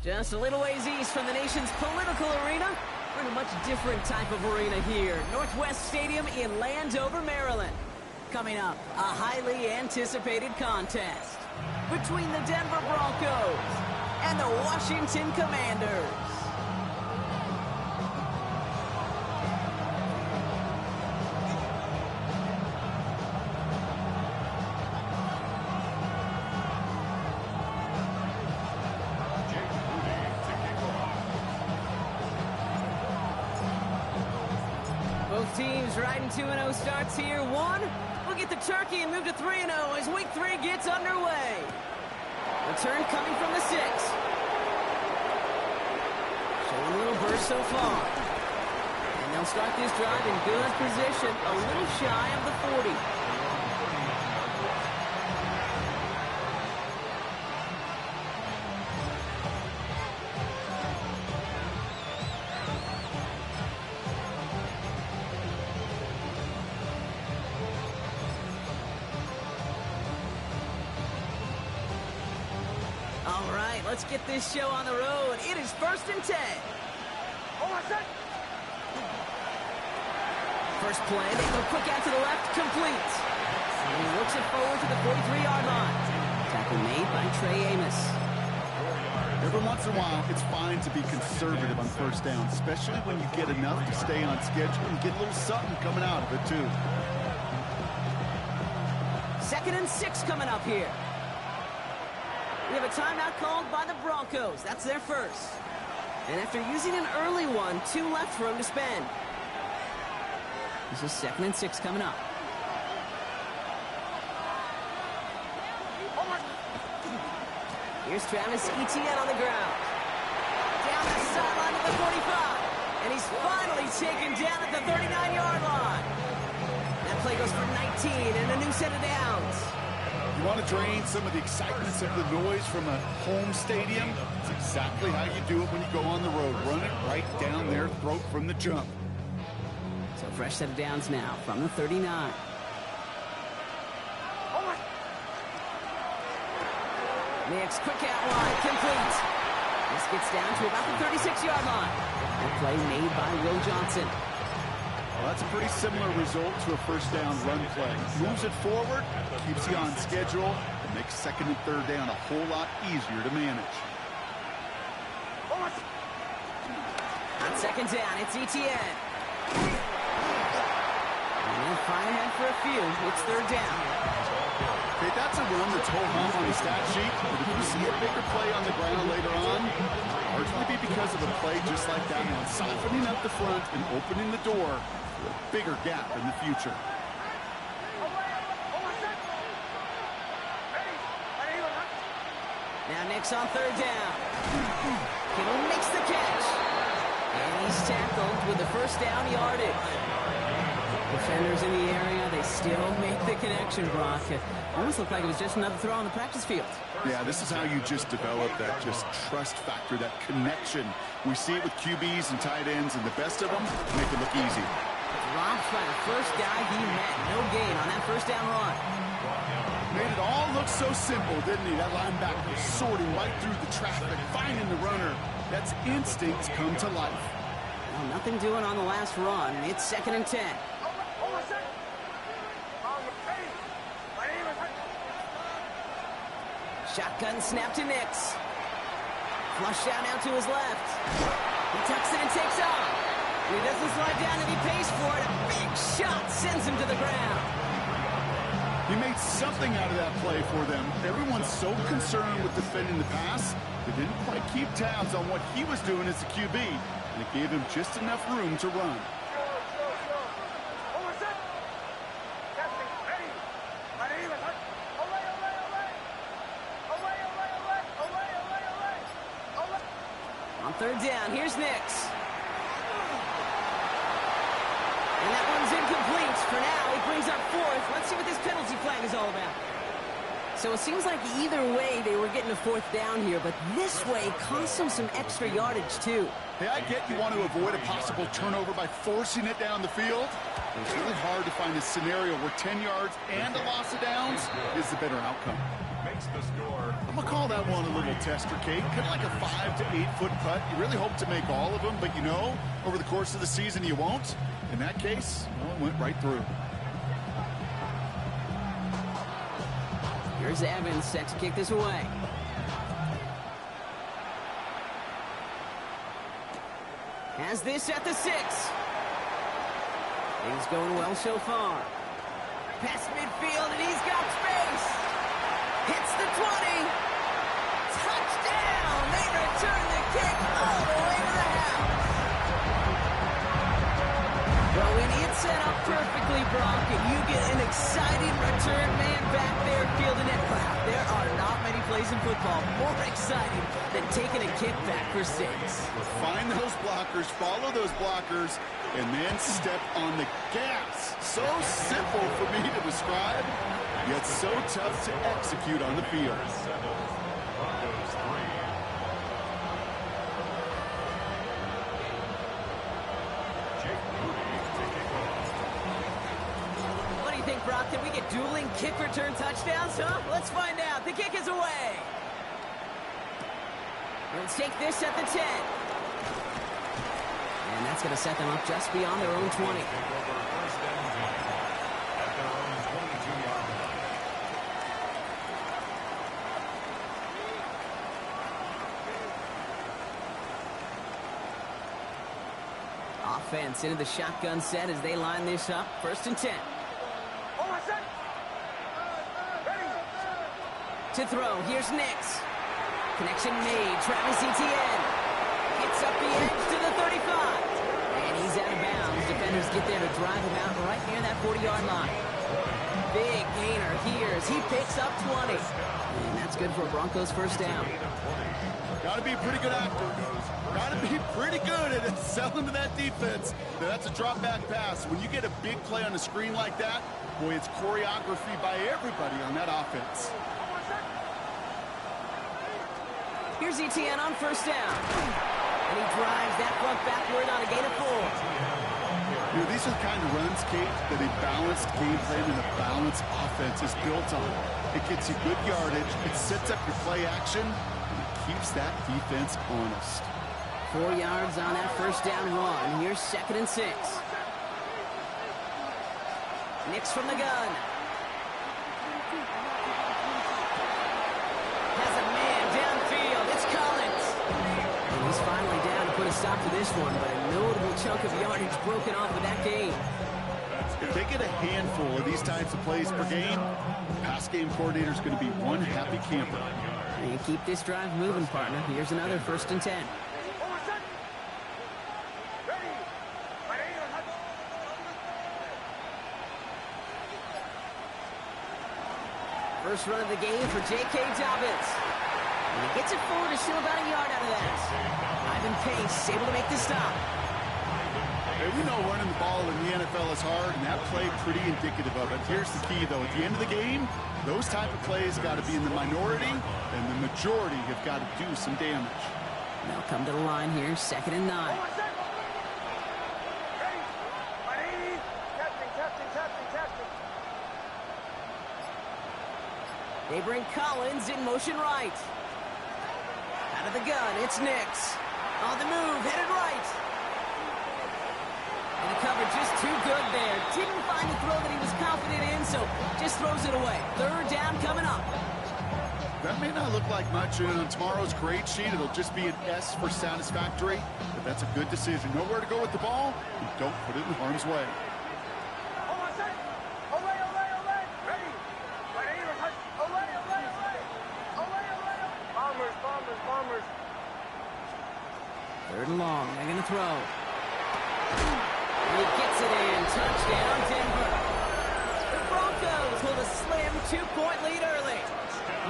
Just a little ways east from the nation's political arena, we're in a much different type of arena here. Northwest Stadium in Landover, Maryland. Coming up, a highly anticipated contest between the Denver Broncos and the Washington Commanders. Both teams riding 2-0 starts here. One will get the turkey and move to 3-0 as week 3 gets underway. Return coming from the 6. Showing a little burst so far. And they'll start this drive in good position, a little shy of the 40. All right, let's get this show on the road. It is 1st and 10. First play, they go quick out to the left, complete. And he looks it forward to the 43-yard line. Tackle made by Trey Amos. Every once in a while, it's fine to be conservative on first down, especially when you get enough to stay on schedule and get a little something coming out of it, too. 2nd and 6 coming up here. We have a timeout called by the Broncos. That's their first. And after using an early one, 2 left for him to spend. This is 2nd and 6 coming up. Here's Travis Etienne on the ground. Down the sideline to the 45. And he's finally taken down at the 39-yard line. That play goes for 19 and a new set of downs. You want to drain some of the excitement, some of the noise from a home stadium? It's exactly how you do it when you go on the road. Run it right down their throat from the jump. So fresh set of downs now from the 39. Next quick out line, complete. This gets down to about the 36-yard line. A play made by Will Johnson. Well, that's a pretty similar result to a first down run play. Moves it forward, keeps you on schedule, and makes 2nd and 3rd down a whole lot easier to manage. On 2nd down, it's Etienne. And they'll find ahead for a few. It's 3rd down. Okay, that's a run that's whole home on the stat sheet, but if you see a bigger play on the ground later on, largely be because of a play just like that one, softening up the front and opening the door for a bigger gap in the future. Now Nick's on 3rd down. Kittle makes the catch. And he's tackled with the first down yardage. Defenders in the area, they still make the connection, Brock. It almost looked like it was just another throw on the practice field. Yeah, this is how you just develop that just trust factor, that connection. We see it with QBs and tight ends, and the best of them make it look easy. Dropped by the first guy he met. No gain on that first down run. Made it all look so simple, didn't he? That linebacker sorting right through the traffic, finding the runner. That's instincts come to life. Well, nothing doing on the last run. It's 2nd and 10. Shotgun snap to Nix. Flush down now to his left. He tucks it and takes off. He doesn't slide down and he pays for it. A big shot sends him to the ground. He made something out of that play for them. Everyone's so concerned with defending the pass, they didn't quite keep tabs on what he was doing as a QB, and it gave him just enough room to run. On 3rd down, here's Nix. And that one's incomplete. For now, he brings up 4th. Let's see what this penalty flag is all about. So it seems like either way they were getting a 4th down here, but this way cost them some extra yardage too. Hey, I get you want to avoid a possible turnover by forcing it down the field. It's really hard to find a scenario where 10 yards and a loss of downs is the better outcome. I'm going to call that one a little tester, Kate. Kind of like a 5 to 8 foot putt. You really hope to make all of them, but you know, over the course of the season, you won't. In that case, well, it went right through. Here's Evans set to kick this away. Has this at the 6. Things going well so far. Past midfield, and he's got space. Hits the 20. Touchdown! They return the kick all the way to the house. Well, when it's set up perfectly, Brock, and you get an exciting return man back there fielding it. Wow, there are not many plays in football more exciting than taking a kick back for 6. Find those blockers, follow those blockers, and then step on the gas. So simple for me to describe, yet so tough to execute on the field. What do you think, Brock? Can we get dueling kick return touchdowns, huh? Let's find out. The kick is away. Let's take this at the 10. And that's going to set them up just beyond their own 20. Offense into the shotgun set as they line this up. 1st and 10. To throw, here's Nix. Connection made, Travis Etienne. Gets up the edge to the 35. And he's out of bounds. Defenders get there to drive him out right near that 40-yard line. Big gainer here as he picks up 20. And that's good for a Broncos 1st down. Got to be a pretty good actor. Got to be pretty good at selling to that defense. That's a drop back pass. When you get a big play on the screen like that, boy, it's choreography by everybody on that offense. Here's Etienne on 1st down. And he drives that front backward on a gain of 4. You know, these are the kind of runs, Kate, that a balanced game plan and a balanced offense is built on. It gets you good yardage, it sets up your play action, and it keeps that defense honest. 4 yards on that 1st down run. Here's 2nd and 6. Nix from the gun. Has a man downfield. It's Collins. And he's finally down to put a stop to this one, but a notable chunk of yardage broken off with that game. If they get a handful of these types of plays per game, the pass game coordinator is going to be one happy camper. And keep this drive moving, partner. Here's another 1st and 10. First run of the game for J.K. Dobbins. And he gets it forward to still about a yard out of that. Ivan Pace able to make the stop. Hey, we know running the ball in the NFL is hard, and that play pretty indicative of it. Here's the key, though. At the end of the game, those type of plays got to be in the minority, and the majority have got to do some damage. Now come to the line here, 2nd and 9. They bring Collins in motion right. Out of the gun, it's Nix. On the move, headed right. And the cover just too good there. Didn't find the throw that he was confident in, so just throws it away. 3rd down coming up. That may not look like much on tomorrow's grade sheet. It'll just be an S for satisfactory, but that's a good decision. Know where to go with the ball, and don't put it in harm's way. Third and long, they're going to throw. And he gets it in. Touchdown, Denver. The Broncos hold a slim 2-point lead early.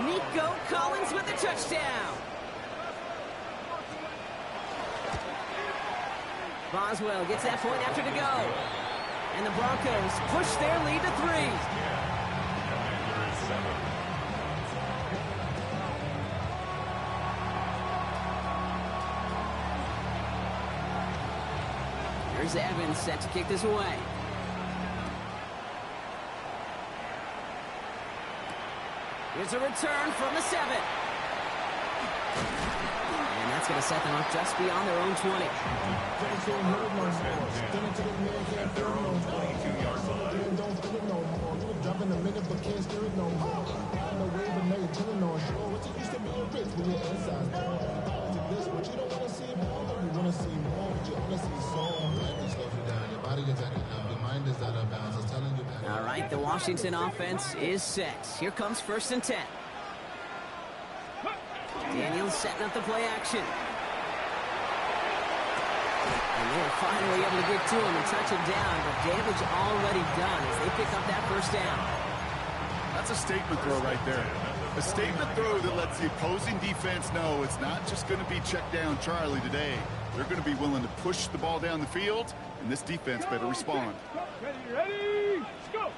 Nico Collins with the touchdown. Boswell gets that point after to go. And the Broncos push their lead to 3. Here's Evans set to kick this away. Here's a return from the 7. And that's going to set them up just beyond their own 20. All right, the Washington offense is set. Here comes 1st and 10. Daniels setting up the play action. And they're finally able to get to him and touch him down, but damage already done as they pick up that 1st down. That's a statement throw right there. A statement throw that lets the opposing defense know it's not just going to be check down Charlie today. They're going to be willing to push the ball down the field, and this defense better respond. Ready, let's go.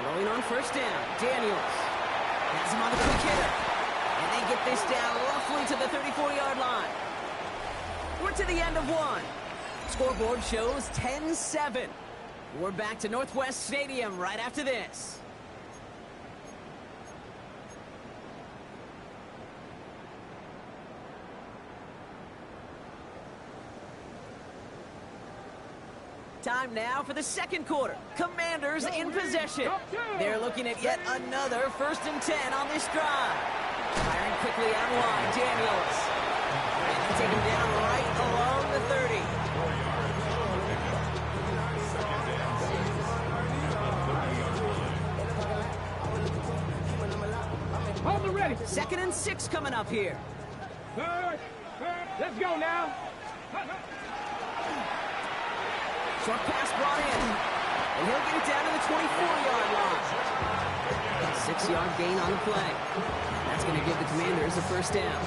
Rolling on 1st down, Daniels has him on the quick hitter. And they get this down roughly to the 34-yard line. We're to the end of 1. Scoreboard shows 10-7. We're back to Northwest Stadium right after this. Time now for the 2nd quarter. Commanders in possession. They're looking at yet another 1st and 10 on this drive. Firing quickly out wide, Daniels. And they take him down right along the 30. Hold it ready. 2nd and 6 coming up here. Let's go now. Short pass brought in. And he'll get it down to the 24-yard line. 6-yard gain on the play. That's going to give the Commanders a 1st down.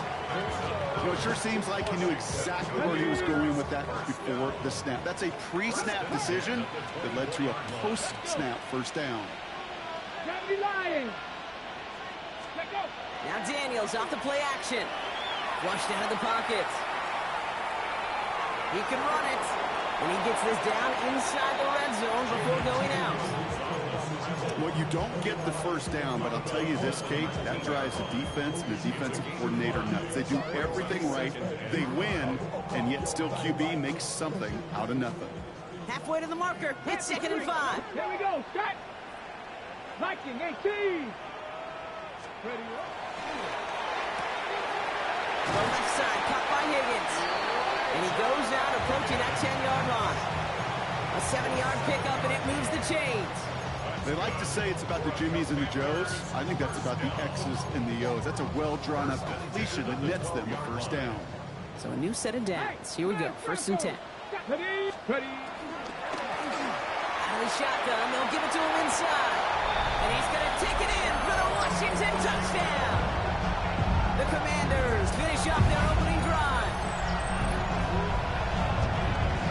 You know, it sure seems like he knew exactly where he was going with that before the snap. That's a pre-snap decision that led to a post-snap 1st down. Now Daniels off the play action. Flushed out of the pocket. He can run it. And he gets this down inside the red zone before going out. Well, you don't get the 1st down, but I'll tell you this, Kate, that drives the defense and the defensive coordinator nuts. They do everything right. They win, and yet still QB makes something out of nothing. Halfway to the marker. It's 2nd and 5. Here we go. Start. Viking 18. Ready. The left side, caught by Higgins. And he goes out approaching that 10-yard line. A 7-yard pickup, and it moves the chains. They like to say it's about the Jimmies and the Joes. I think that's about the X's and the O's. That's a well-drawn-up completion that nets them the 1st down. So a new set of downs. Here we go, 1st and 10. Ready. Out of the shotgun, they'll give it to him inside. And he's going to take it in for the Washington touchdown. The Commanders finish off their opening drive.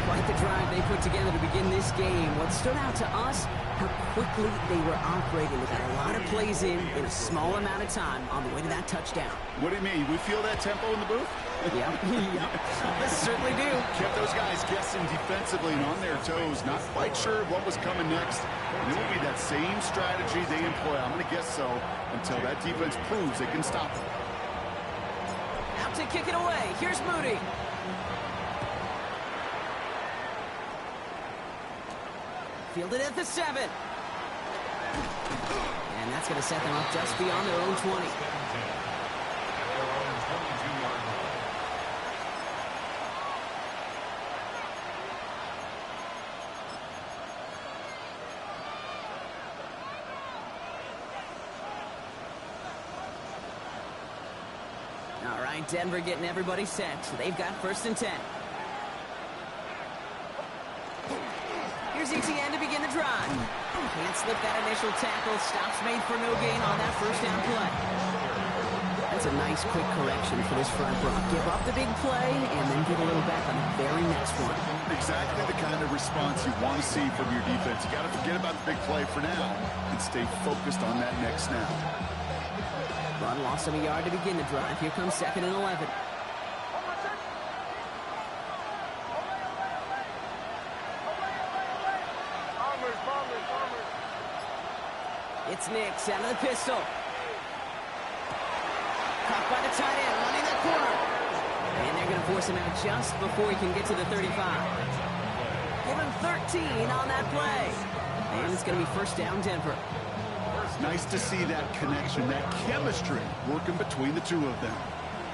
Quite the drive they put together to begin this game. What stood out to us, how quickly they were operating. They got a lot of plays in a small amount of time on the way to that touchdown. What do you mean? We feel that tempo in the booth? Yep. They certainly do. Kept those guys guessing defensively and on their toes, not quite sure what was coming next. And it will be that same strategy they employ, I'm going to guess so, until that defense proves they can stop them. Out to kick it away. Here's Moody. Fielded at the 7. And that's going to set them up just beyond their own 20. All right, Denver getting everybody set. They've got 1st and 10. Here's ETN to begin the drive. Can't slip that initial tackle. Stops made for no gain on that 1st down play. That's a nice quick correction for this front row. Give up the big play and then get a little back on the very next one. Exactly the kind of response you want to see from your defense. You got to forget about the big play for now and stay focused on that next snap. Run loss of a yard to begin the drive. Here comes 2nd and 11. It's Nix out of the pistol. Caught by the tight end, running that corner. And they're going to force him out just before he can get to the 35. Give him 13 on that play. And it's going to be first down, Denver. Nice to see that connection, that chemistry working between the two of them.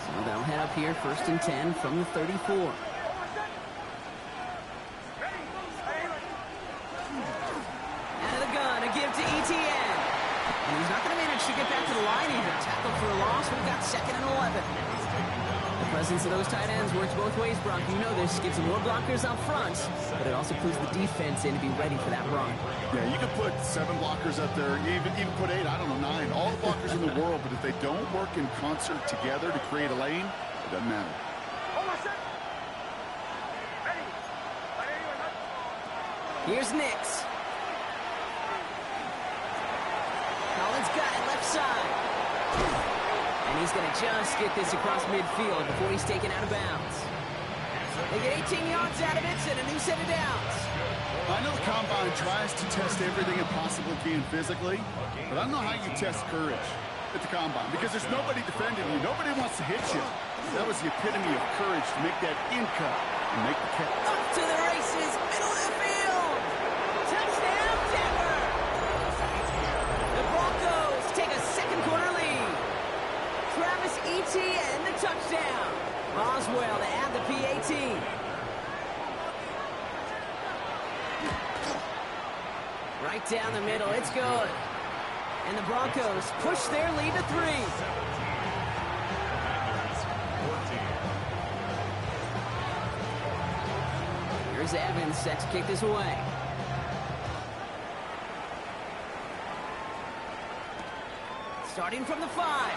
So they'll head up here, first and 10 from the 34. Out of the gun, a give to ETN. And he's not going to manage to get back to the line either. Tackled for a loss. We've got second and 11. The presence of those tight ends works both ways, Brock. You know this. Gives them more blockers up front, but it also puts the defense in to be ready for that run. Yeah, you can put 7 blockers up there, even put 8, I don't know, 9. All the blockers in the world, but if they don't work in concert together to create a lane, it doesn't matter. Here's Nix. Collins got it left side. And he's going to just get this across midfield before he's taken out of bounds. They get 18 yards out of it and a new set of downs. I know the Combine tries to test everything it possibly can physically, but I don't know how you test courage at the Combine because there's nobody defending you. Nobody wants to hit you. That was the epitome of courage to make that in cut and make the catch. Up to the races, middle of the field. Touchdown, Denver. The Broncos take a second quarter lead. Travis Etienne, the touchdown. Boswell to add the PAT. Right down the middle, it's good. And the Broncos push their lead to 3. Here's Evans set to kick this away. Starting from the 5.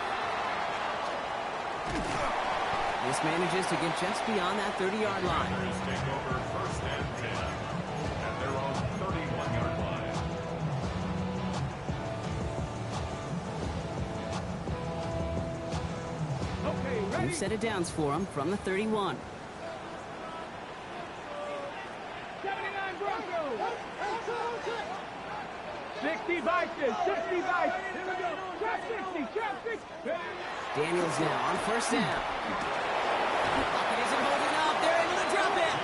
This manages to get just beyond that 30-yard line. Take over first and 10 at their own 31-yard line. Okay, ready? New set of downs for him from the 31. 79 Broncos. 60 Vikings, 60 Vikings. Here we go. Trap 60, trap 60. Daniels now on first down. Pocket isn't holding up. They're able to drop it.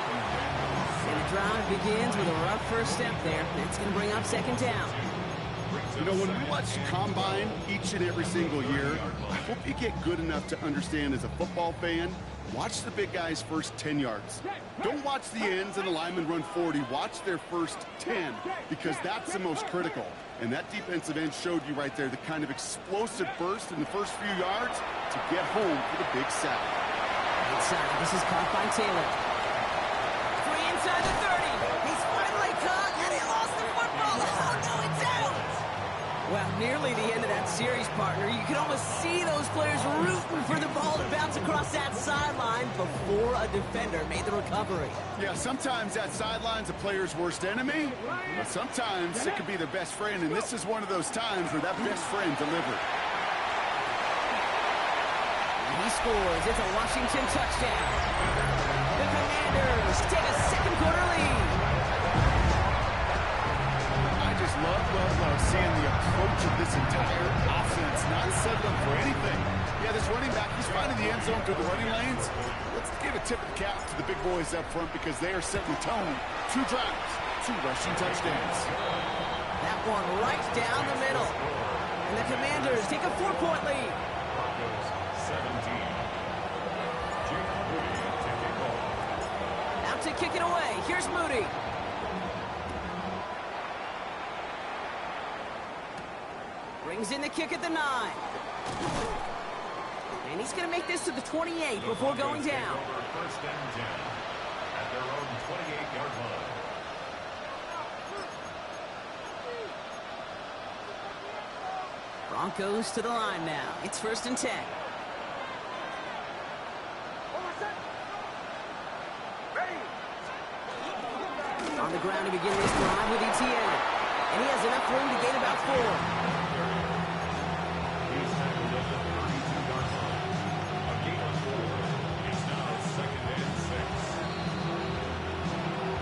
And the drive begins with a rough first step there. That's going to bring up second down. You know, when we watch Combine each and every single year, I hope you get good enough to understand as a football fan, watch the big guys' first 10 yards. Don't watch the ends and the linemen run 40. Watch their first 10 because that's the most critical. And that defensive end showed you right there the kind of explosive burst in the first few yards to get home for the big sack. Inside, this is caught by Taylor. 3 inside the 30. He's finally caught, and he lost the football. Oh, no, it's out. Well, nearly the end of that series, partner. You can almost see those players rooting for the ball to bounce across that sideline before a defender made the recovery. Yeah, sometimes that sideline's a player's worst enemy, but sometimes it can be their best friend, and this is one of those times where that best friend delivered. He scores. It's a Washington touchdown. The Commanders take a second quarter lead. I just love seeing the approach of this entire offense, not settling for anything. Yeah, this running back, he's finding the end zone through the running lanes. Let's give a tip of the cap to the big boys up front because they are setting the tone. 2 drives, 2 rushing touchdowns. That one right down the middle. And the Commanders take a 4-point lead. Broncos 17. Jake Moody taking over. Out to kick it away. Here's Moody. Brings in the kick at the 9. And he's going to make this to the 28 before going down. Over first and 10 at their own 28-yard line. Broncos to the line now. It's first and 10. On the ground to begin this drive with Etienne. And he has enough room to gain about 4. He's tackled at the 32-yard line. A gain of 4. It's now second and 6.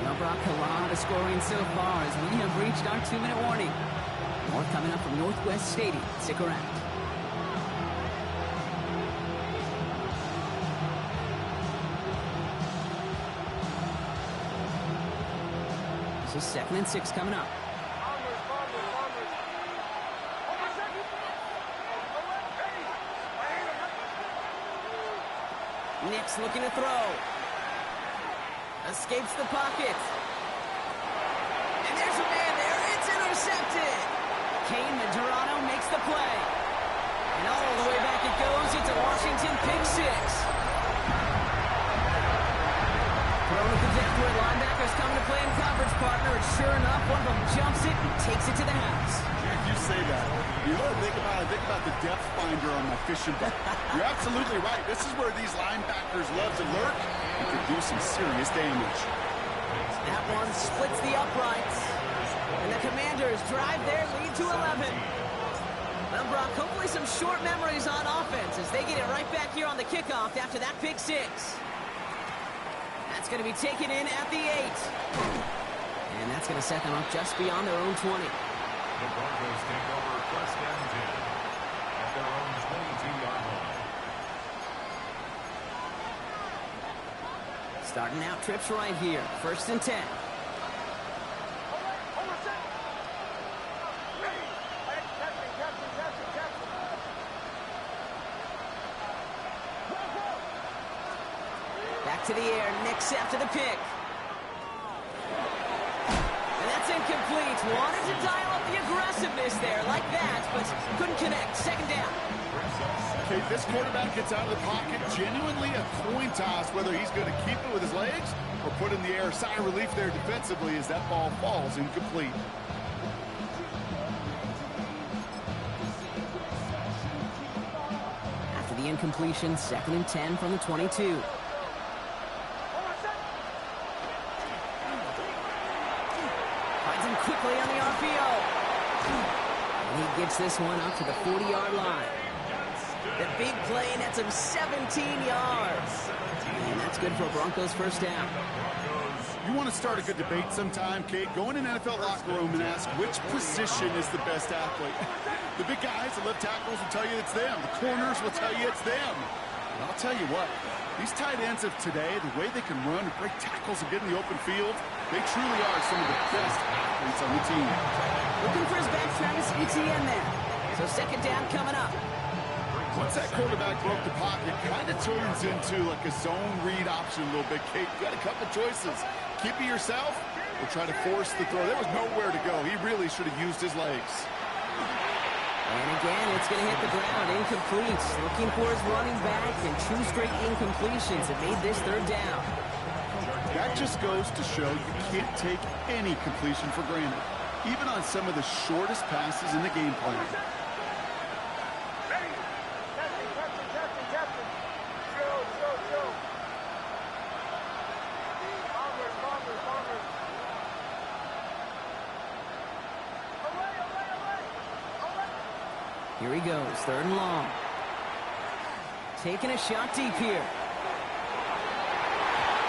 Now, Brock, a lot of scoring so far as we have reached our 2-minute warning. More coming up from Northwest Stadium. Stick around. This is 2nd and 6 coming up. Nix looking to throw. Escapes the pocket. And there's a man there. It's intercepted. Kane Medrano makes the play. And all the way back it goes. It's a Washington pick six. Thrown at the depth where linebackers coming to play in coverage, partner. And sure enough, one of them jumps it and takes it to the house. You say that. You know what I think about? I think about the depth finder on my fishing boat. You're absolutely right. This is where these linebackers love to lurk and can do some serious damage. That one splits the uprights. And the Commanders drive their lead to 11. Well, Brock, hopefully some short memories on offense as they get it right back here on the kickoff after that pick six. That's going to be taken in at the 8. And that's going to set them up just beyond their own 20. The Broncos take over 1st and 10 at their own 22-yard line. Starting out trips right here. 1st and 10. Back to the air. Nix after the pick. And that's incomplete. Wanted to dial up the aggressiveness there like that, but couldn't connect. 2nd down. Okay, this quarterback gets out of the pocket. Genuinely a coin toss whether he's going to keep it with his legs or put in the air. Sigh of relief there defensively as that ball falls incomplete. After the incompletion, 2nd and 10 from the 22. Quickly on the RPO. And he gets this one up to the 40-yard line. The big play nets him 17 yards. And that's good for a Broncos 1st down. You want to start a good debate sometime, Kate? Go in an NFL locker room and ask which position is the best athlete. The big guys, the left tackles will tell you it's them. The corners will tell you it's them. And I'll tell you what, these tight ends of today, the way they can run and break tackles and get in the open field, they truly are some of the best athletes on the team. Looking for his back, Travis Etienne there. So 2nd down coming up. Once that quarterback broke the pocket, kind of turns into like a zone read option a little bit, Kate. You got a couple choices. Keep it yourself or try to force the throw. There was nowhere to go. He really should have used his legs. And again, it's going to hit the ground. Incomplete. Looking for his running back and 2 straight incompletions that made this 3rd down. That just goes to show you can't take any completion for granted, even on some of the shortest passes in the game plan. Here he goes, 3rd and long. Taking a shot deep here.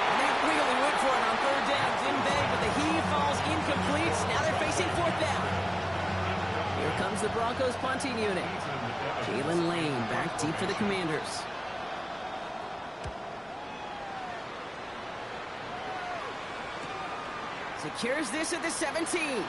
And they really went for it on 3rd down, didn't they? But the heave falls incomplete. Now they're facing 4th down. Here comes the Broncos punting unit. Jalen Lane back deep for the Commanders. Secures this at the 17.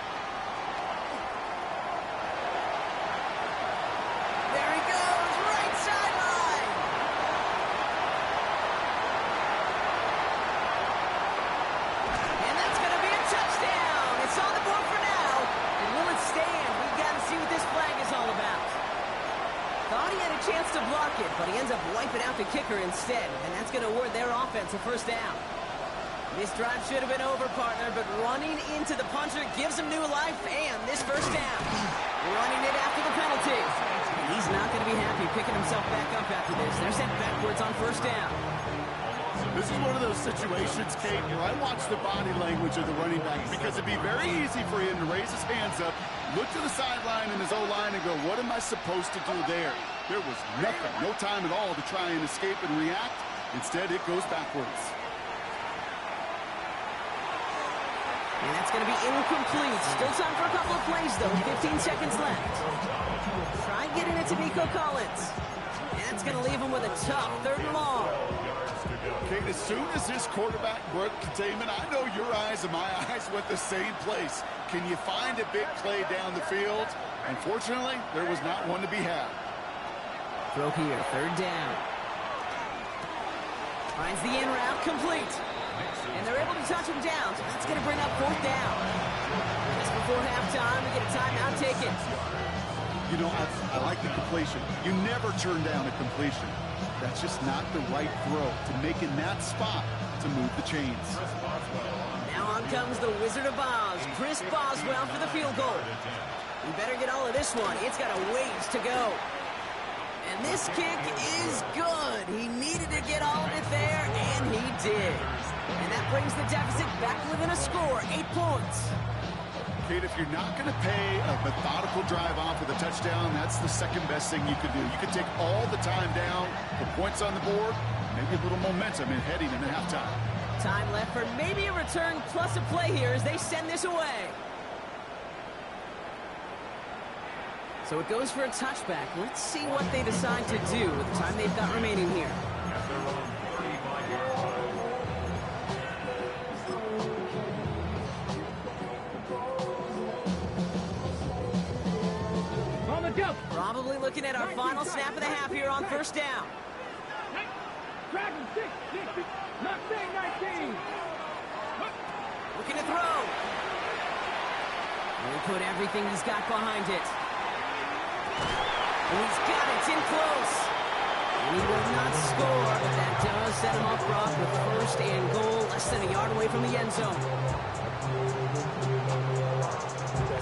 But he ends up wiping out the kicker instead, and that's going to award their offense a 1st down. This drive should have been over, partner, but running into the punter gives him new life, and this 1st down. Running it after the penalty. And he's not going to be happy picking himself back up after this. They're sent backwards on 1st down. This is one of those situations, Kate, where I watch the body language of the running back because it'd be very easy for him to raise his hands up, look to the sideline in his O-line and go, what am I supposed to do there? There was nothing, no time at all to try and escape and react. Instead, it goes backwards. And that's going to be incomplete. Still time for a couple of plays, though. 15 seconds left. Try getting it to Nico Collins. And that's going to leave him with a tough 3rd and long. Kate, as soon as this quarterback broke containment, I know your eyes and my eyes went the same place. Can you find a big play down the field? Unfortunately, there was not one to be had. Throw here, 3rd down. Finds the in route, complete. And they're able to touch him down, so that's going to bring up 4th down. Just before halftime, we get a timeout taken. You know, I like the completion. You never turn down a completion. That's just not the right throw to make in that spot to move the chains. Now on comes the Wizard of Oz, Chris Boswell for the field goal. We better get all of this one. It's got a ways to go. And this kick is good. He needed to get all of it there, and he did. And that brings the deficit back within a score, 8 points. Kate, if you're not going to pay a methodical drive off with a touchdown, that's the second best thing you could do. You could take all the time down, put points on the board, maybe a little momentum in heading into halftime. Time left for maybe a return plus a play here as they send this away. So it goes for a touchback. Let's see what they decide to do with the time they've got remaining here. On the jump. Probably looking at our final snap of the half here on 1st down. Dragon 6, 6, not saying 19. Looking to throw. And he put everything he's got behind it. And he's got it in close. And he will not score, but that does set him up broad with 1st and goal, less than a yard away from the end zone.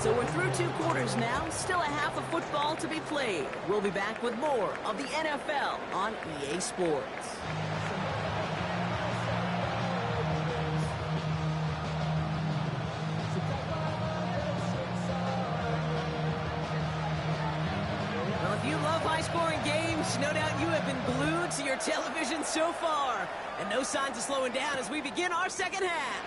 So we're through 2 quarters now, still a half of football to be played. We'll be back with more of the NFL on EA Sports. Well, if you love high-scoring games, no doubt you have been glued to your television so far. And no signs of slowing down as we begin our 2nd half.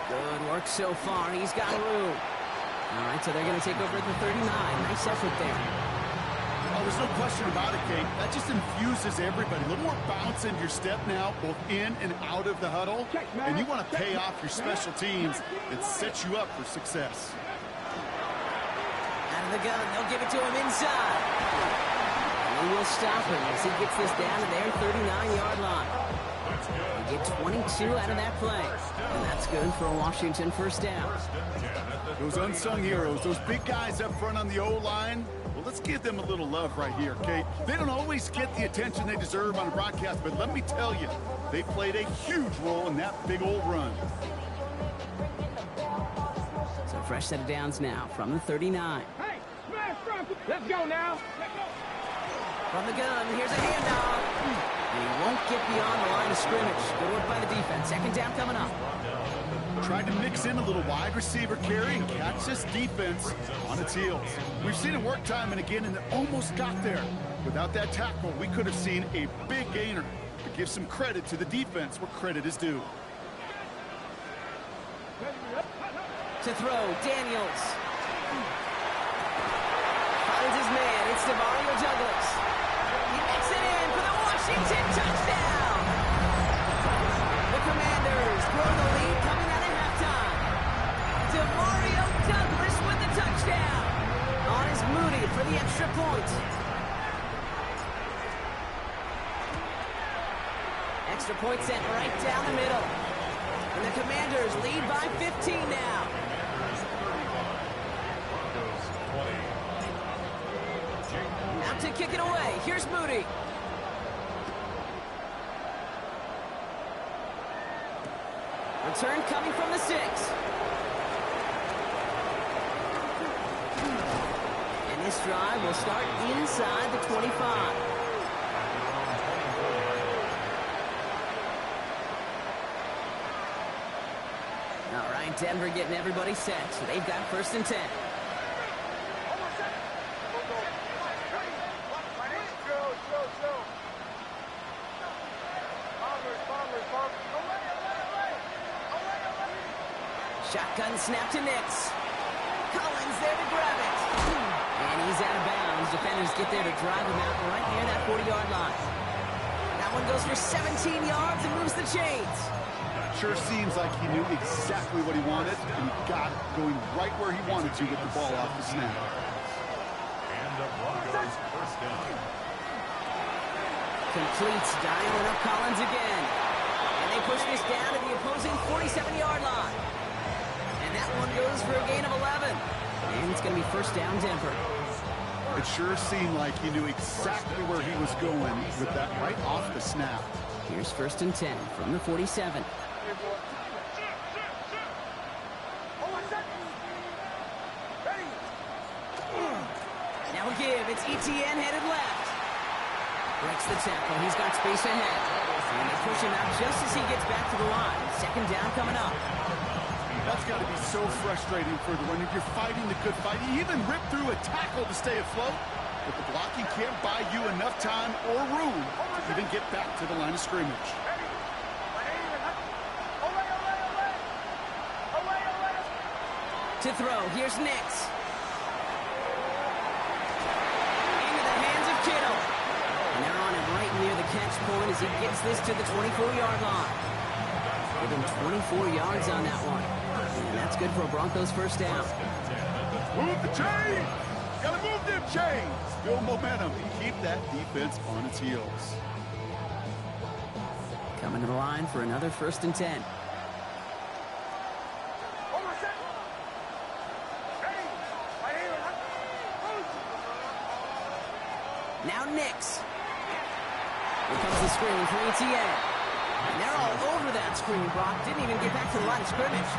Good work so far. He's got room. All right, so they're going to take over at the 39. Nice effort there. Oh, there's no question about it, Kate. That just infuses everybody. A little more bounce in your step now, both in and out of the huddle. And you want to pay off your special teams. It sets you up for success. Out of the gun. They'll give it to him inside. And we will stop him as he gets this down to their 39-yard line. They get 22 out of that play. And that's good for a Washington 1st down. Those unsung heroes, those big guys up front on the O-line, well, let's give them a little love right here, Kate. They don't always get the attention they deserve on a broadcast, but let me tell you, they played a huge role in that big old run. So fresh set of downs now from the 39. Hey, smash front. Let's go now. From the gun, here's a handoff. And he won't get beyond the line of scrimmage. Good work by the defense. 2nd down coming up. Tried to mix in a little wide receiver carry and catch this defense on its heels. We've seen it work time and again, and it almost got there. Without that tackle, we could have seen a big gainer. But give some credit to the defense where credit is due. To throw, Daniels. Finds his man. It's Demario Douglas. He makes it in for the Washington touchdown. The Commanders grow the lead coming out of halftime. Demario Douglas with the touchdown. On is Moody for the extra point. Extra point sent right down the middle. And the Commanders lead by 15 now. Out to kick it away. Here's Moody. Return coming from the 6. And this drive will start inside the 25. All right, Denver getting everybody set. So they've got 1st and 10. Shotgun snap to Nix. Collins there to grab it. And he's out of bounds. Defenders get there to drive him out right near that 40-yard line. That one goes for 17 yards and moves the chains. Sure seems like he knew exactly what he wanted, and he got it, going right where he wanted to with the ball off the snap. And the Broncos first down. Completes, dialing up Collins again. And they push this down to the opposing 47-yard line. And that one goes for a gain of 11. And it's going to be first down Denver. It sure seemed like he knew exactly where he was going with that right off the snap. Here's first and 10 from the 47. Now a give. It's Etienne headed left. Breaks the tackle. He's got space ahead. And they push him out just as he gets back to the line. Second down coming up. That's got to be so frustrating for the runner. You're fighting the good fight. You even ripped through a tackle to stay afloat, but the blocking can't buy you enough time or room to even get back to the line of scrimmage. To throw, here's Nix. Into the hands of Kittle. And they're on him right near the catch point as he gets this to the 24-yard line. Give him 24 yards on that one. And that's good for a Broncos first down. Move the chains! Gotta move them chains! Build momentum and keep that defense on its heels. Coming to the line for another first and 10. Now Nix. Here comes the screen for Etienne. And they're all over that screen, Brock. Didn't even get back to the line of scrimmage.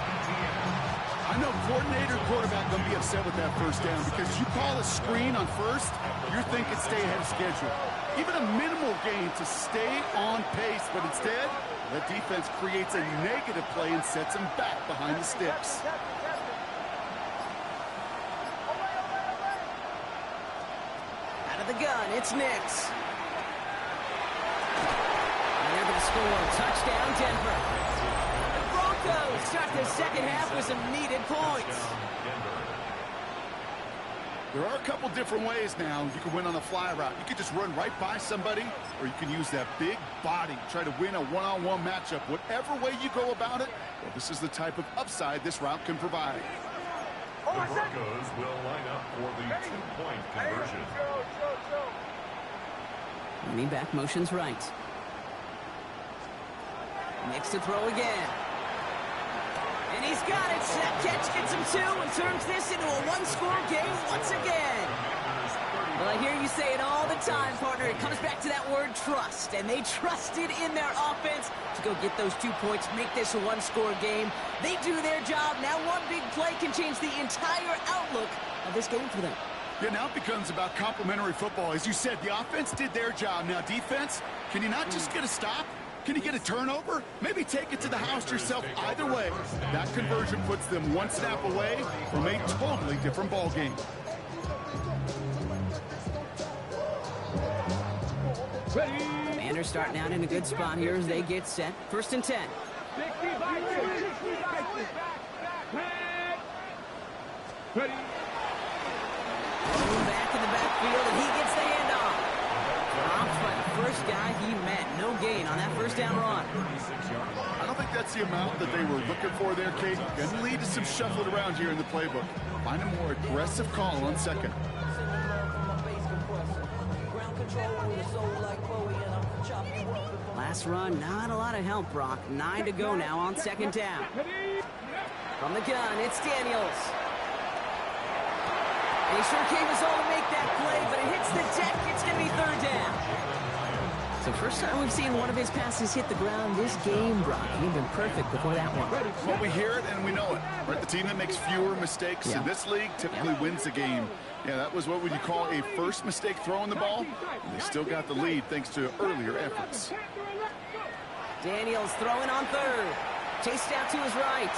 I know coordinator quarterback going to be upset with that first down because you call a screen on first, you're thinking stay ahead of schedule. Even a minimal gain to stay on pace, but instead, the defense creates a negative play and sets him back behind the sticks. Out of the gun, it's Nix. And they're going to score. Touchdown, Denver. The Broncos start the second half with some needed points. There are a couple different ways now. You can win on a fly route. You can just run right by somebody, or you can use that big body, try to win a one-on-one matchup. Whatever way you go about it, well, this is the type of upside this route can provide. The Broncos will line up for the two-point conversion. Leaning back, motions right. Nix to throw again. And he's got it. That catch gets him two and turns this into a one-score game once again. Well, I hear you say it all the time, partner. It comes back to that word trust. And they trusted in their offense to go get those 2 points, make this a one-score game. They do their job. Now one big play can change the entire outlook of this game for them. Yeah, now it becomes about complementary football. As you said, the offense did their job. Now defense, can you not just get a stop? Can you get a turnover? Maybe take it to the house yourself. Either way, that conversion puts them one snap away from a totally different ball game. Commanders starting out in a good spot here as they get set. First and 10. Ready. Back in the backfield, and he gets the handoff. Dropped by the first guy he met. No gain on that first down run. I don't think that's the amount that they were looking for there, Kate. Going to lead to some shuffling around here in the playbook. Find a more aggressive call on second. Last run, not a lot of help, Brock. 9 to go now on second down. From the gun, it's Daniels. And he sure came his all to make that play, but it hits the deck. It's going to be third down. So first time we've seen one of his passes hit the ground this game, Brock. He'd been perfect before that one. Well, we hear it and we know it. Right? The team that makes fewer mistakes in this league typically wins the game. Yeah, that was what would you call a first mistake throwing the ball. And they still got the lead thanks to earlier efforts. Daniels throwing on third. Chased out to his right.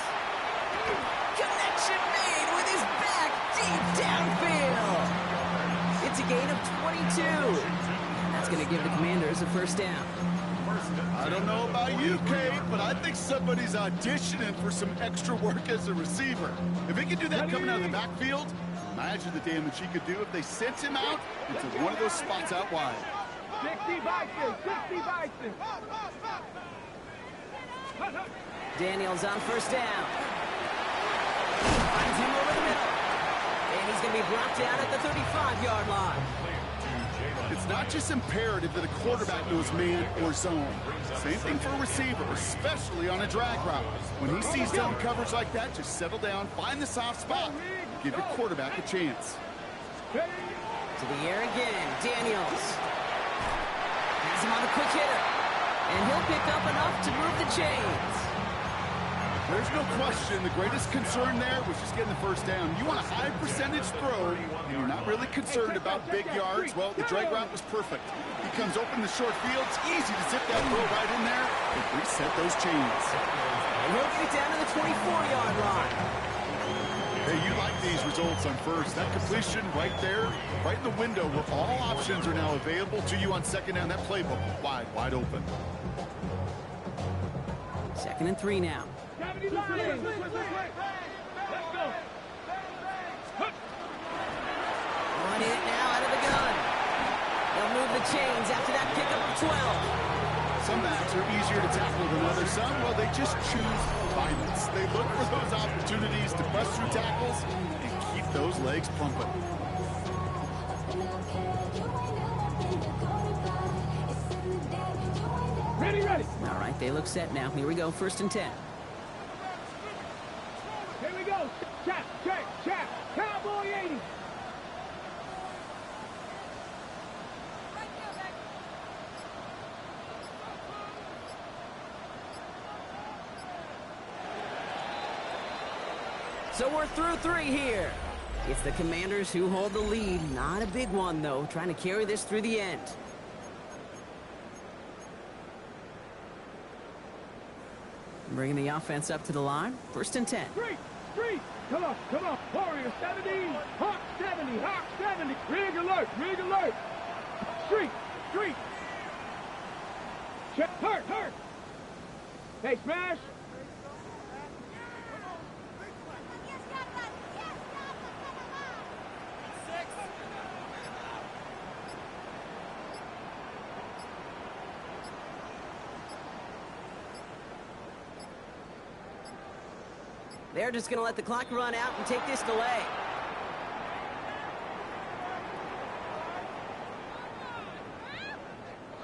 Connection made with his back deep downfield. It's a gain of 22. That's going to give the Commanders a first down. I don't know about you, Kate, but I think somebody's auditioning for some extra work as a receiver. If he can do that coming out of the backfield, imagine the damage he could do if they sent him out into one of those spots out wide. 60 Bison, 60 Bison. Daniels on first down. Finds him over the middle. And he's going to be brought down at the 35-yard line. It's not just imperative that a quarterback knows man or zone. Same thing for a receiver, especially on a drag route. When he sees zone coverage like that, just settle down, find the soft spot, and give your quarterback a chance. To the air again, Daniels. Has him on the quick hitter. And he'll pick up enough to move the chains. There's no question the greatest concern there was just getting the first down. You want a high percentage throw, and you're not really concerned about big yards. Well, the drag route was perfect. He comes open the short field. It's easy to zip that throw right in there and reset those chains. And he'll get it down to the 24-yard line. Hey, you like these results on first. That completion right there, right in the window where all options are now available to you on second down. That playbook wide open. 2nd and 3 now. Let's go. On it now out of the gun. They'll move the chains after that pickup of 12. Some backs are easier to tackle than others. Some, well, they just choose violence. They look for those opportunities to bust through tackles and keep those legs pumping. Ready, ready. All right, they look set now. Here we go, 1st and 10. Here we go. Chap, check, chap. Cowboy 80. So we're through 3 here. It's the Commanders who hold the lead. Not a big one, though, trying to carry this through the end. Bringing the offense up to the line. 1st and 10. Street. Come on. Warrior 70. Hawk 70. Hawk 70. Rig alert. Street. Check. Hurt. Hey, smash. They're just going to let the clock run out and take this delay.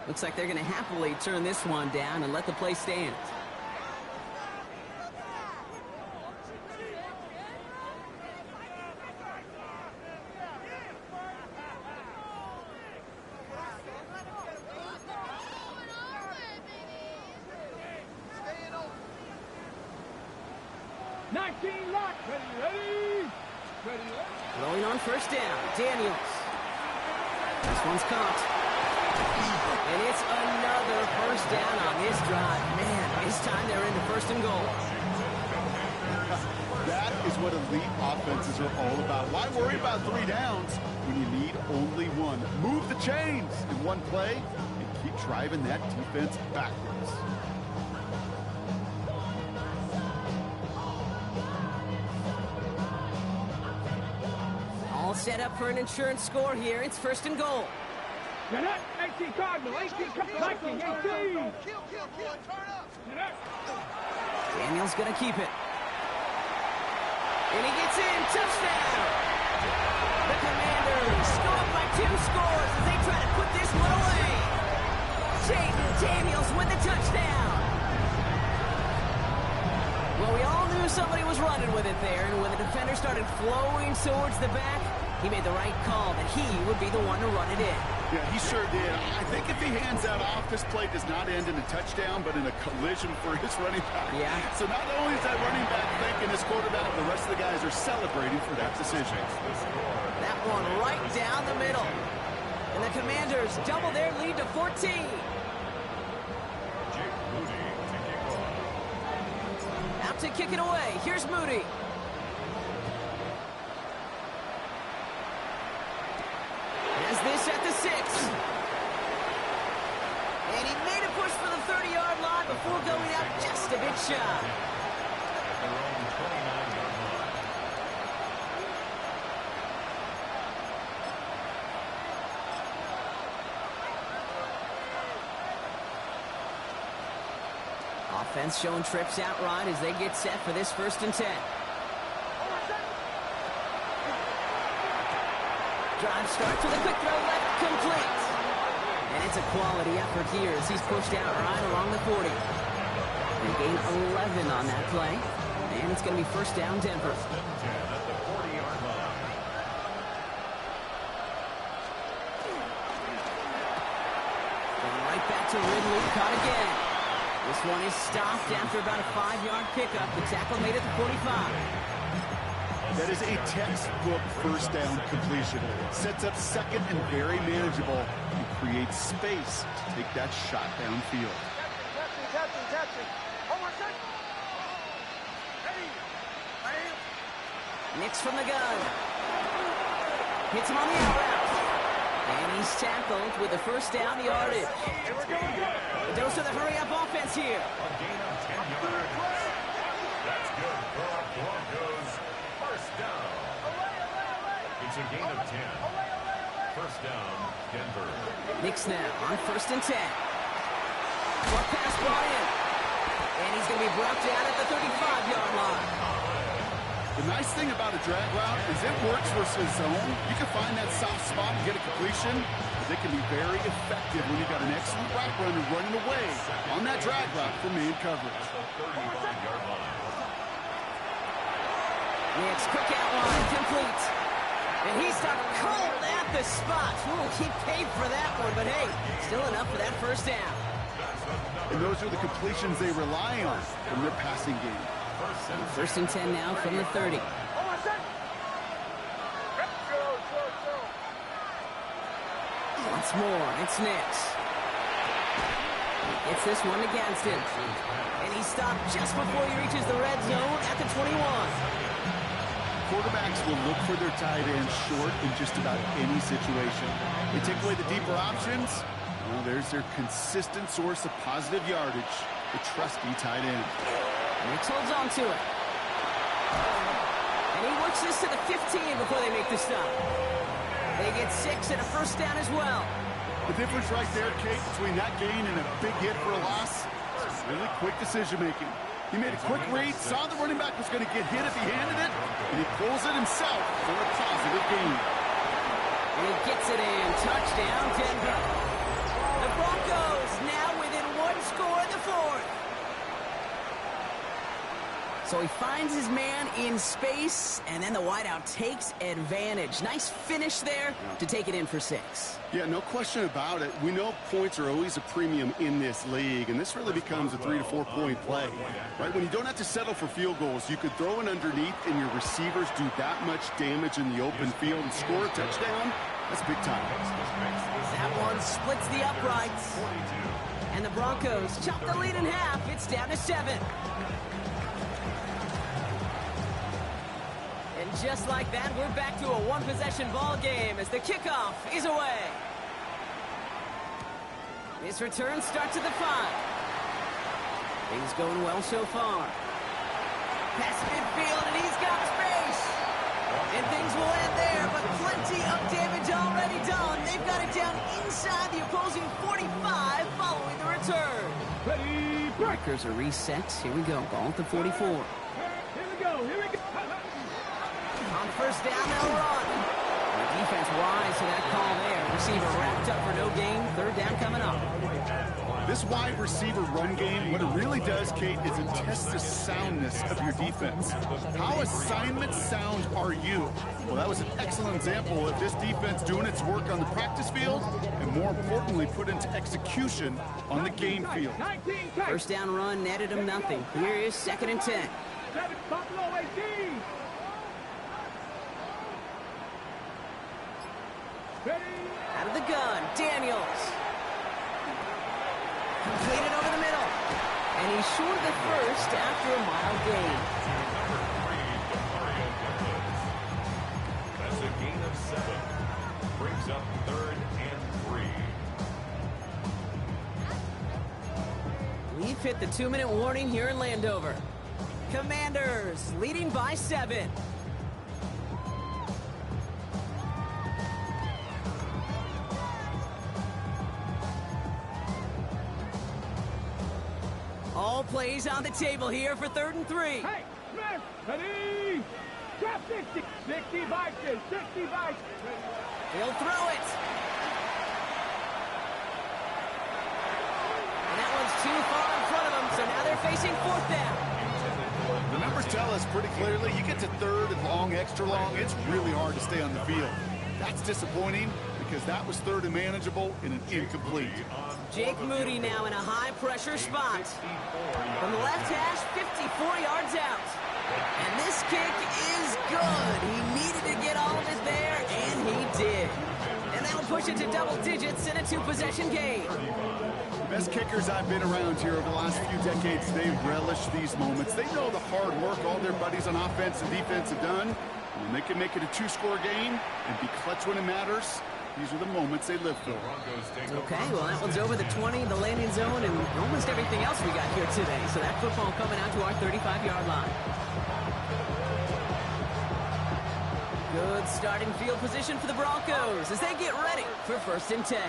Looks like they're going to happily turn this one down and let the play stand. Rolling on 1st down, Daniels. This one's caught. And it's another 1st down on this drive. Man, this time they're into 1st and goal. That is what elite offenses are all about. Why worry about 3 downs when you need only 1? Move the chains in one play and keep driving that defense backwards. Set up for an insurance score here. It's 1st and goal. Get up, 18 Cardinal, 18 Cardinal, 18. Daniels gonna keep it. And he gets in, touchdown. The Commanders go up by 2 scores as they try to put this one away. Jayden Daniels with the touchdown. Well, we all knew somebody was running with it there, and when the defender started flowing towards the back, he made the right call that he would be the one to run it in. Yeah, he sure did. I think if he hands that off, this play does not end in a touchdown, but in a collision for his running back. Yeah. So not only is that running back thanking his quarterback, the rest of the guys are celebrating for that decision. That one right down the middle. And the Commanders double their lead to 14. Out to kick it away. Here's Moody. Has this at the 6. And he made a push for the before going out just a bit shy. At their own 29-yard line. Offense showing trips out right as they get set for this 1st and 10. Drive starts with a quick throw left, complete. And it's a quality effort here as he's pushed out right along the 40. They gain 11 on that play. And it's going to be 1st down Denver. 1st and 10 at the 40-yard line. Going right back to Ridley, caught again. This one is stopped after about a 5-yard pickup. The tackle made it to 45. That is a textbook 1st down completion. Sets up 2nd and very manageable and creates space to take that shot downfield. Nix from the gun. Hits him on the out route. And he's tackled with the 1st down yardage. A dose of the hurry-up offense here. A gain of 10 yards. That's good for our Broncos. 1st down. It's a gain of 10. 1st down, Denver. Nix now on 1st and 10. Short pass brought in. And he's going to be brought down at the 35-yard line. The nice thing about a drag route is it works versus zone. You can find that soft spot and get a completion, but they can be very effective when you've got an excellent route runner running away on that drag route for man coverage. At the 35-yard line. Nix, quick outline, complete. And he stopped cold at the spot. Ooh, he paid for that one, but hey, still enough for that 1st down. And those are the completions they rely on from their passing game. 1st and 10 now from the 30. Once more, it's Nix. Gets this one against him. And he stopped just before he reaches the red zone at the 21. Quarterbacks will look for their tight end short in just about any situation. They take away the deeper options. Well, there's their consistent source of positive yardage, the trusty tight end. Nix holds on to it. And he works this to the 15 before they make the stop. They get 6 and a 1st down as well. The difference right there, Kate, between that gain and a big hit for a loss is really quick decision-making. He made a quick read, saw the running back was going to get hit if he handed it, and he pulls it himself for a positive gain. And he gets it in. Touchdown, Denver. The Broncos now within 1 score in the 4th. So he finds his man in space, and then the wideout takes advantage. Nice finish there to take it in for 6. Yeah, no question about it. We know points are always a premium in this league, and this really becomes a 3 to 4 point play. Right? When you don't have to settle for field goals, you could throw it underneath, and your receivers do that much damage in the open field and score a touchdown. That's big time. That one splits the uprights. And the Broncos chop the lead in half. It's down to 7. And just like that, we're back to a one-possession ball game as the kickoff is away. This return starts at the 5. Things going well so far. Pass midfield, and he's got space. And things will end there, but plenty of damage already done. They've got it down inside the opposing 45 following the return. Ready, break. Breakers are reset. Here we go. Ball at the 44. Here we go. Here we go. On 1st down, they'll run. The defense wise to that call there. Receiver wrapped up for no gain. 3rd down coming up. This wide receiver run game, what it really does, Kate, is it tests the soundness of your defense. How assignment sound are you? Well, that was an excellent example of this defense doing its work on the practice field and, more importantly, put into execution on the game field. 1st down run netted him nothing. Here is 2nd and 10. 7 Buffalo 18. Ready. Out of the gun, Daniels. Completed over the middle. And he's short of the 1st after a mile gain. Number 3, Demario Douglas. That's a gain of 7. Brings up 3rd and 3. We've hit the 2-minute warning here in Landover. Commanders leading by 7. All plays on the table here for 3rd and 3. Hey, Smith, ready? Drop 60. 60 Vikings, 60 Vikings. He'll throw it. And that one's too far in front of them, so now they're facing 4th down. The numbers tell us pretty clearly, you get to 3rd and long, extra long, it's really hard to stay on the field. That's disappointing because that was 3rd and manageable in an incomplete. Jake Moody now in a high-pressure spot. From the left hash, 54 yards out. And this kick is good. He needed to get all of it there, and he did. And that'll push it to double digits in a 2-possession game. The best kickers I've been around here over the last few decades, they relish these moments. They know the hard work all their buddies on offense and defense have done. When they can make it a 2-score game and be clutch when it matters, these are the moments they live for. Okay, well, that one's over the 20, the landing zone, and almost everything else we got here today. So that football coming out to our 35-yard line. Good starting field position for the Broncos as they get ready for 1st and 10.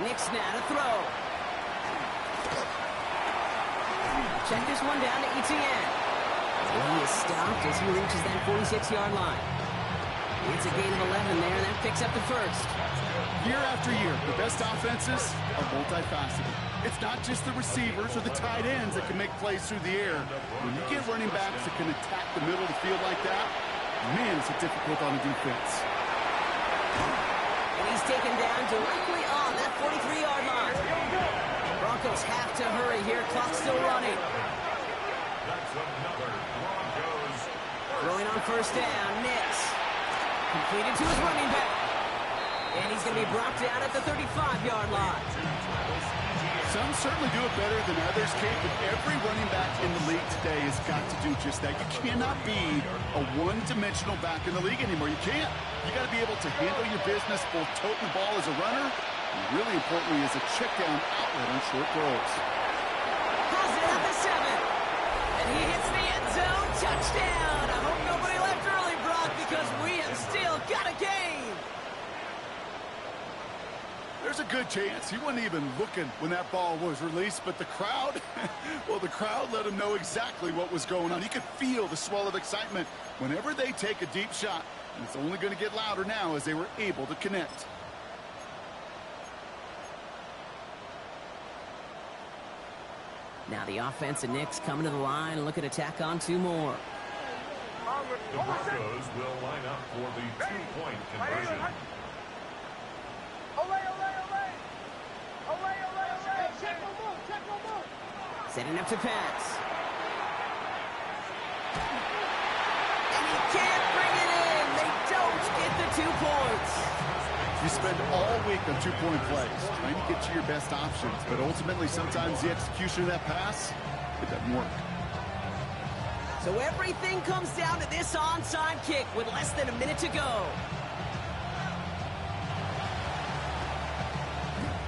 Nick's now to throw. Check this one down to Etienne. He is stopped as he reaches that 46-yard line. It's a gain of 11 there, and that picks up the 1st. Year after year, the best offenses are multifaceted. It's not just the receivers or the tight ends that can make plays through the air. When you get running backs that can attack the middle of the field like that, man, is it difficult on the defense. And he's taken down directly on that 43-yard line. Broncos have to hurry here. Clock's still running. That's another Broncos. Throwing on 1st down, Nix. Completed to his running back. And he's going to be brought down at the 35-yard line. Some certainly do it better than others, Kate, but every running back in the league today has got to do just that. You cannot be a one-dimensional back in the league anymore. You can't. You got to be able to handle your business, both toting the ball as a runner, and really importantly as a check-down outlet on short throws. Has it at the 7. And he hits the end zone. Touchdown. I hope nobody left early, Brock, because we have still got a game. There's a good chance he wasn't even looking when that ball was released, but the crowd, well, the crowd let him know exactly what was going on. He could feel the swell of excitement whenever they take a deep shot, and it's only going to get louder now as they were able to connect. Now the offense and Knicks coming to the line and looking to tack on 2 more. The Broncos will line up for the 2-point conversion. Setting up to pass. And he can't bring it in. They don't get the 2 points. You spend all week on 2-point plays, trying to get you your best options, but ultimately sometimes the execution of that pass, it doesn't work. So everything comes down to this onside kick with less than a minute to go.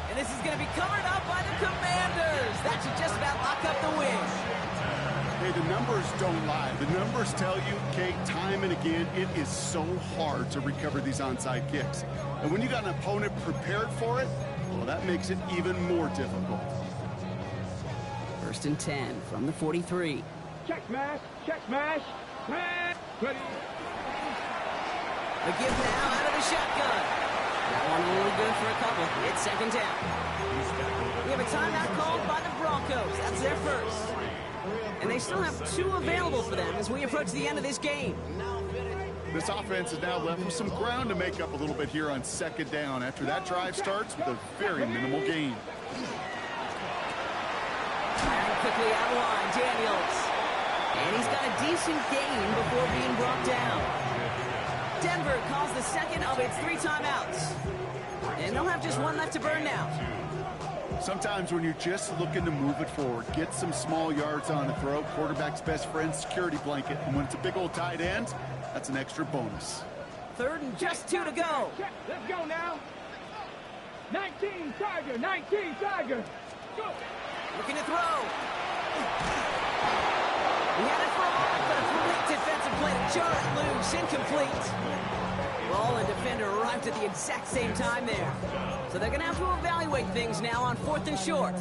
And this is going to be covered up by the Commanders. That should just about lock up the win. Hey, the numbers don't lie. The numbers tell you, Kate, time and again, it is so hard to recover these onside kicks. And when you got an opponent prepared for it, well, that makes it even more difficult. 1st and 10 from the 43. Check smash, pass, ready. The give now out of the shotgun. That one only good for a couple. It's 2nd down. We have a timeout called by the Broncos. That's their first. And they still have 2 available for them as we approach the end of this game. This offense is now left with some ground to make up a little bit here on 2nd down after that drive starts with a very minimal gain. Firing quickly out of line, Daniels. And he's got a decent gain before being brought down. Denver calls the second of its 3 timeouts. And they'll have just 1 left to burn now. Sometimes when you're just looking to move it forward, get some small yards on the throw, quarterback's best friend, security blanket. And when it's a big old tight end, that's an extra bonus. 3rd and just 2 to go. Let's go now. 19 Tiger, 19 Tiger. Go. Looking to throw. He had it for a moment, but a great defensive play to jar it loose. Incomplete. Ball and defender arrived at the exact same time there. So they're going to have to evaluate things now on 4th and short.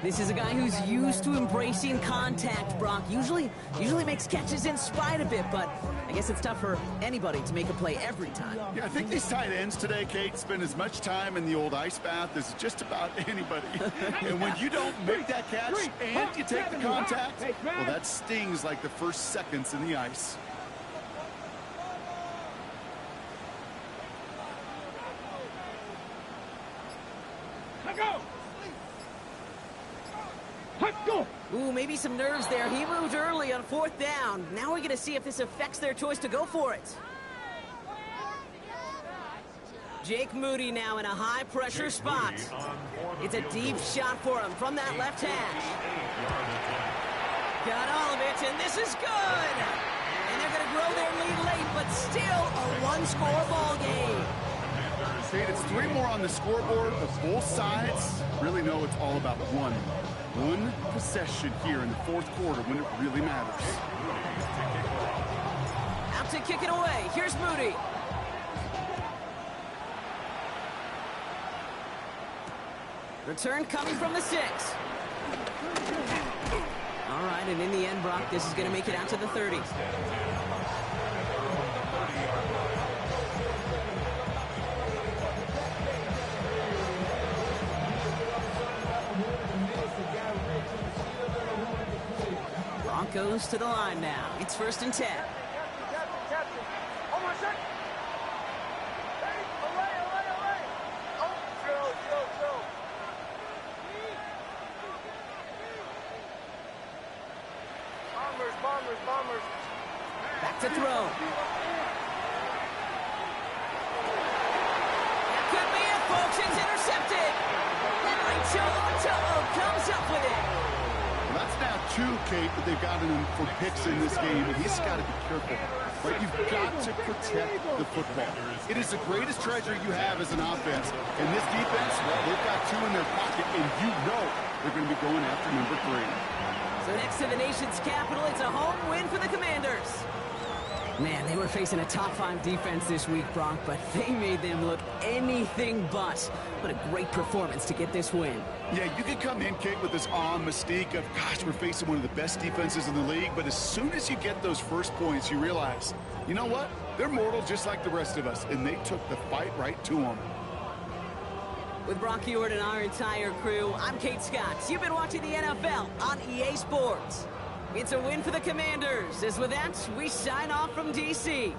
This is a guy who's used to embracing contact, Brock. Usually makes catches in spite of it, but I guess it's tough for anybody to make a play every time. Yeah, I think these tight ends today, Kate, spend as much time in the old ice bath as just about anybody. And when you don't make that catch and you take the contact, well, that stings like the first seconds in the ice. Let's go. Let's go. Ooh, maybe some nerves there. He moved early on 4th down. Now we're going to see if this affects their choice to go for it. Jake Moody now in a high-pressure spot. It's a deep shot for him from that left hash. Got all of it, and this is good. And they're going to grow their lead late, but still a one-score ball game. Kate, it's 3 more on the scoreboard, but both sides really know it's all about one possession here in the 4th quarter when it really matters. Out to kick it away. Here's Moody. Return coming from the 6. All right, and in the end, Brock, this is going to make it out to the 30. Broncos to the line now. It's 1st and 10. Bombers. Back to throw. That could be it, folks. It's intercepted. And Cho'o comes up with it. Well, that's now 2, Kate, that they've gotten him for picks in this game, and he's got to be careful. But you've got to protect the football. It is the greatest treasure you have as an offense. And this defense, well, they've got 2 in their pocket, and you know they're going to be going after number 3. So next to the nation's capital, it's a home win for the Commanders. Man, they were facing a top 5 defense this week, Brock, but they made them look anything but. What a great performance to get this win. Yeah, you can come in, Kate, with this awe and mystique of, gosh, we're facing one of the best defenses in the league, but as soon as you get those first points, you realize, you know what? They're mortal just like the rest of us, and they took the fight right to them. With Brock Huard and our entire crew, I'm Kate Scott. You've been watching the NFL on EA Sports. It's a win for the Commanders, as with that, we sign off from D.C.